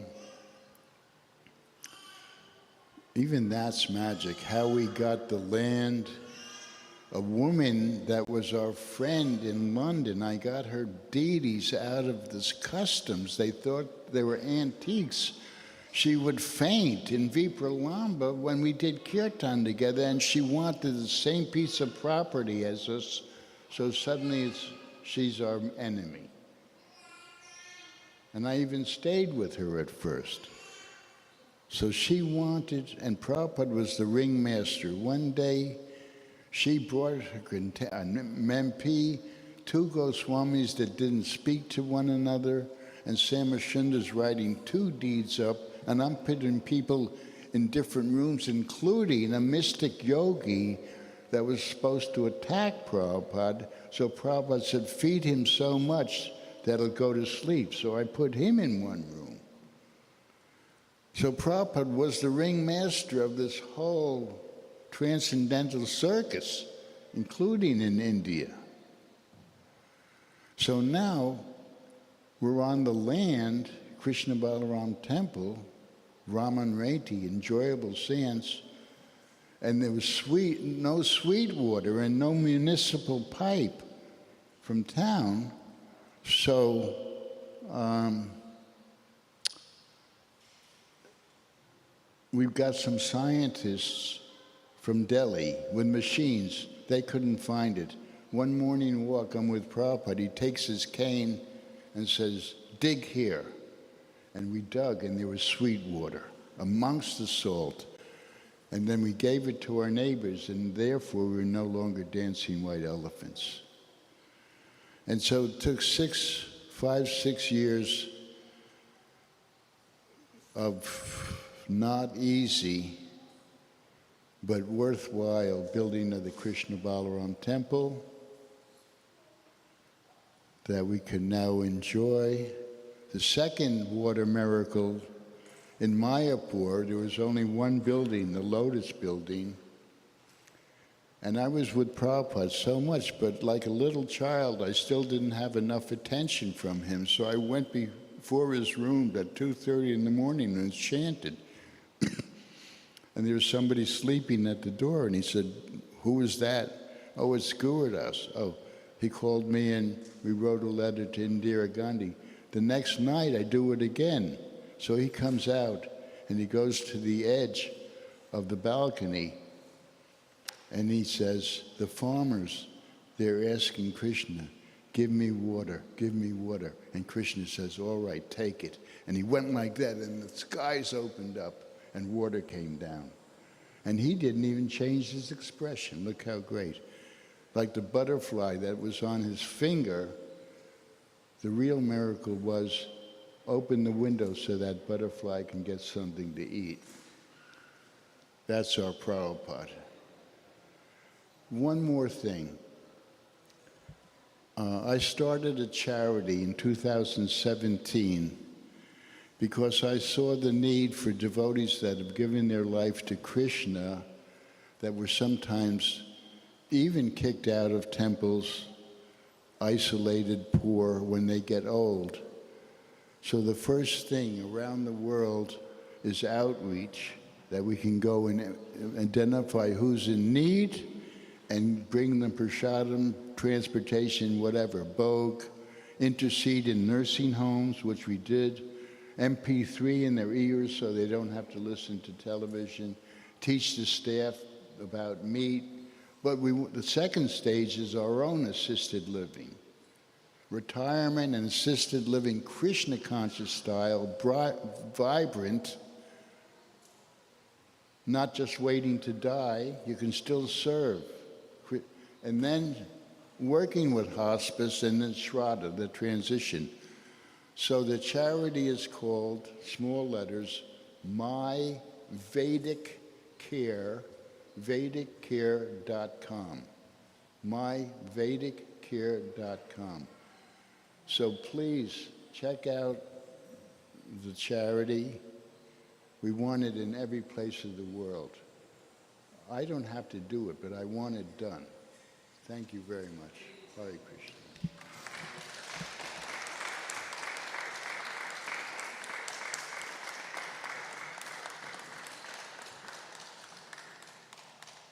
even that's magic, how we got the land. A woman that was our friend in London, I got her deities out of this customs. They thought they were antiques. She would faint in Vipralamba when we did Kirtan together, and she wanted the same piece of property as us, so suddenly she's our enemy. And I even stayed with her at first. So she wanted, and Prabhupada was the ringmaster. One day, she brought her MP, two Goswamis that didn't speak to one another, and Samashunda's writing two deeds up, and I'm putting people in different rooms, including a mystic yogi that was supposed to attack Prabhupada. So Prabhupada said, feed him so much that he'll go to sleep. So I put him in one room. So Prabhupada was the ringmaster of this whole transcendental circus, including in India. So now we're on the land, Krishna Balaram Temple, Raman Reti, enjoyable sands, and there was no sweet water and no municipal pipe from town. So we've got some scientists from Delhi with machines. They couldn't find it. One morning walk, I'm with Prabhupada. He takes his cane and says, dig here. And we dug, and there was sweet water amongst the salt. And then we gave it to our neighbors, and therefore we were no longer dancing white elephants. And so it took 5, 6 years of not easy, but worthwhile building of the Krishna Balaram Temple that we can now enjoy. The second water miracle in Mayapur, there was only one building, the Lotus building, and I was with Prabhupada so much, but like a little child, I still didn't have enough attention from him, so I went before his room at 2:30 in the morning and chanted. And there was somebody sleeping at the door, and he said, who is that? Oh, it's Guridas. Oh, he called me and we wrote a letter to Indira Gandhi. The next night I do it again. So he comes out and he goes to the edge of the balcony And he says, the farmers, they're asking Krishna, give me water, give me water. And Krishna says, all right, take it. And he went like that, and the skies opened up, and water came down. And he didn't even change his expression. Look how great. Like the butterfly that was on his finger, the real miracle was open the window so that butterfly can get something to eat. That's our Prabhupada. One more thing. I started a charity in 2017 because I saw the need for devotees that have given their life to Krishna that were sometimes even kicked out of temples, isolated, poor, when they get old. So the first thing around the world is outreach, that we can go and identify who's in need and bring them prasadam, transportation, whatever, Bhog, intercede in nursing homes, which we did, MP3 in their ears so they don't have to listen to television, teach the staff about meat. But the second stage is our own assisted living. Retirement and assisted living, Krishna conscious style, vibrant, not just waiting to die, you can still serve. And then working with hospice and then Shraddha, the transition. So the charity is called, small letters, My Vedic Care, VedicCare.com. MyVedicCare.com. So please check out the charity. We want it in every place of the world. I don't have to do it, but I want it done. Thank you very much. Hare Krishna.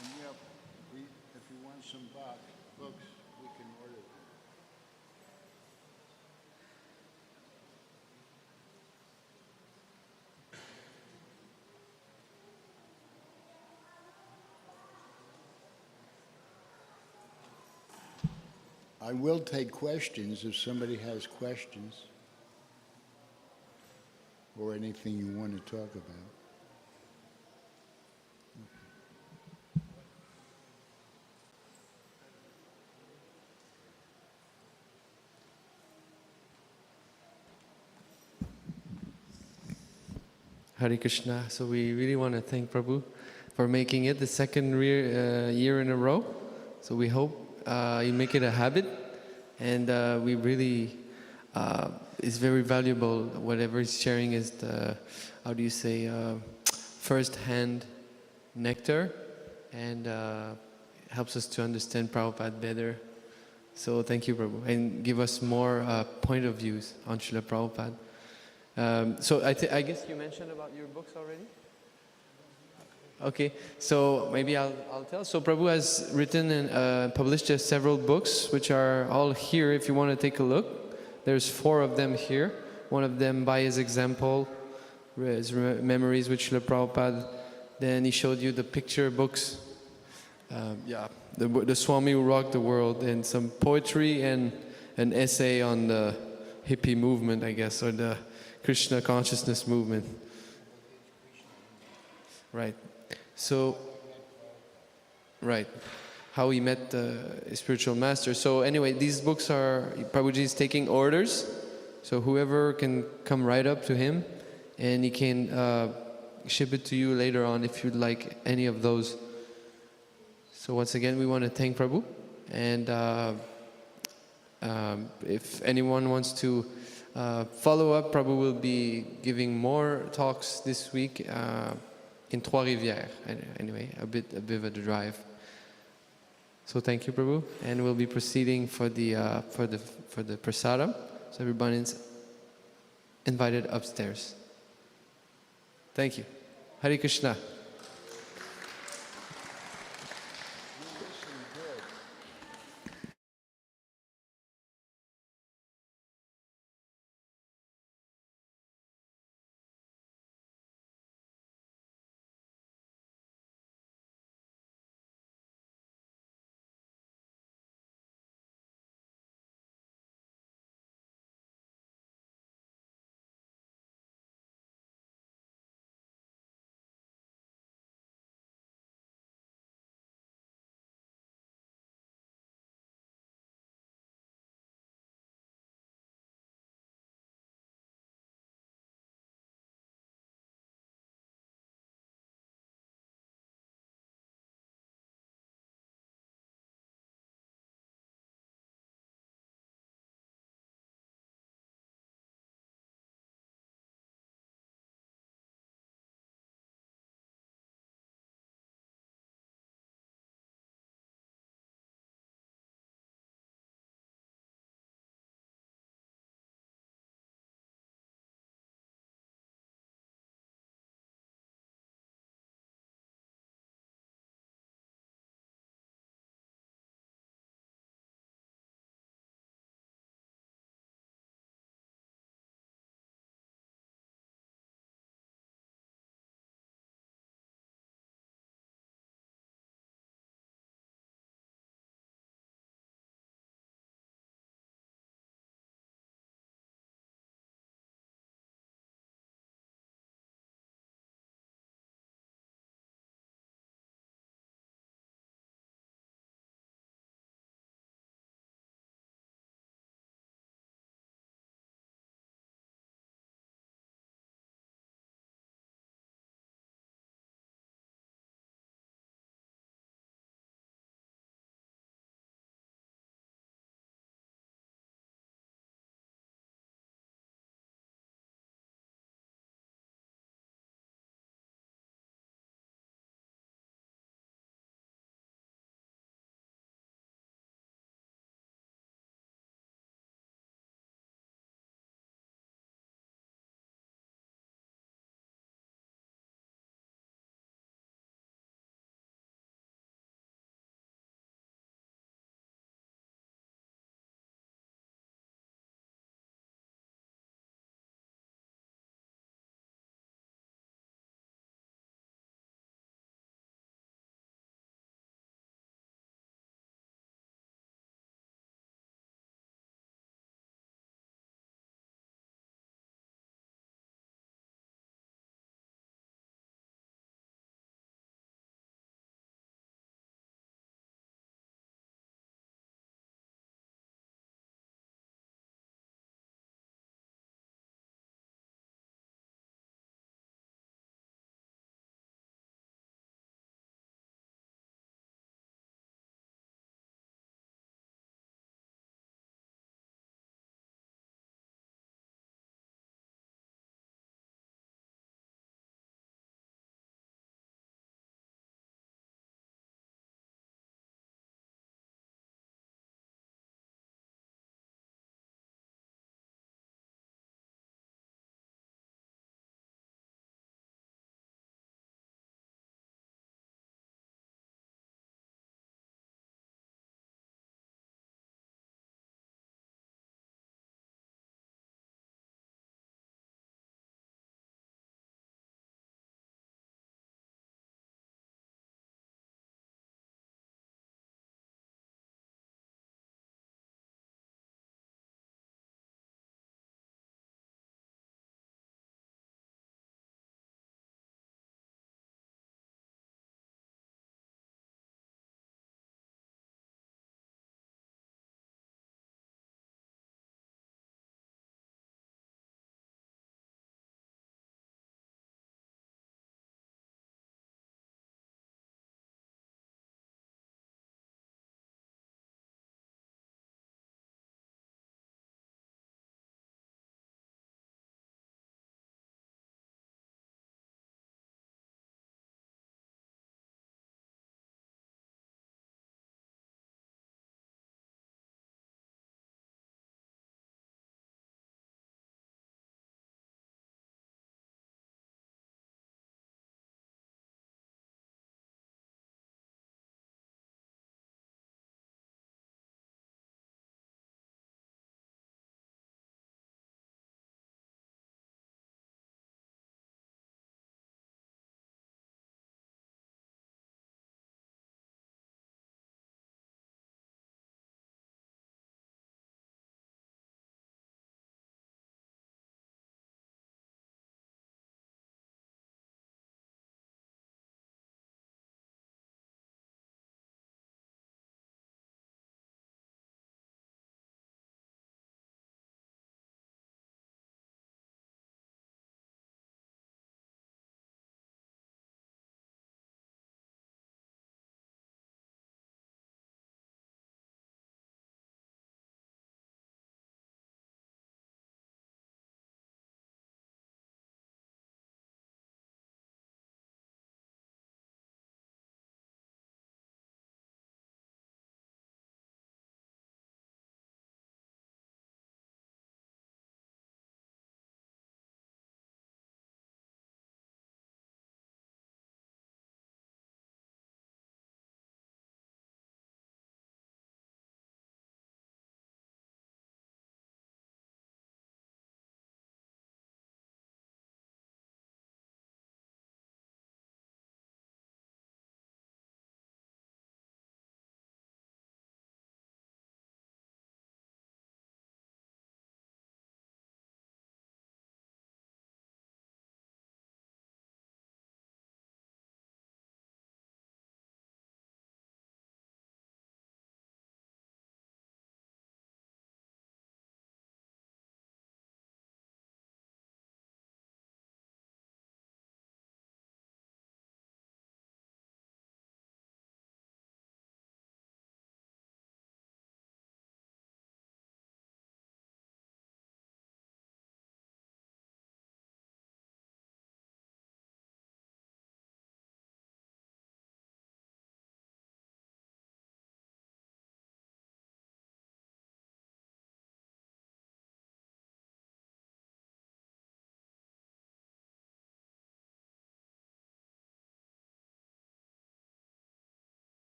And if you want some books, we can order them. I will take questions if somebody has questions or anything you want to talk about. Hare Krishna. So we really want to thank Prabhu for making it the second year in a row. So we hope you make it a habit, and we really, it's very valuable. Whatever he's sharing is the, how do you say, first-hand nectar, and helps us to understand Prabhupada better. So thank you, Prabhu, and give us more point of views on Srila Prabhupada. So I guess you mentioned about your books already? Okay, so maybe I'll tell. So Prabhu has written and published several books, which are all here if you want to take a look. There's 4 of them here. One of them by his example, his memories with Srila Prabhupada. Then he showed you the picture books. The Swami who rocked the world, and some poetry and an essay on the hippie movement, I guess, or the Krishna consciousness movement. Right. So, right, how he met the spiritual master. So anyway, these books are, Prabhuji is taking orders, so whoever can come right up to him, and he can ship it to you later on if you'd like any of those. So once again, we want to thank Prabhu, and if anyone wants to follow up, Prabhu will be giving more talks this week in Trois-Rivières. Anyway, a bit of a drive. So thank you, Prabhu, and we'll be proceeding for the prasadam. So everybody's invited upstairs. Thank you. Hare Krishna.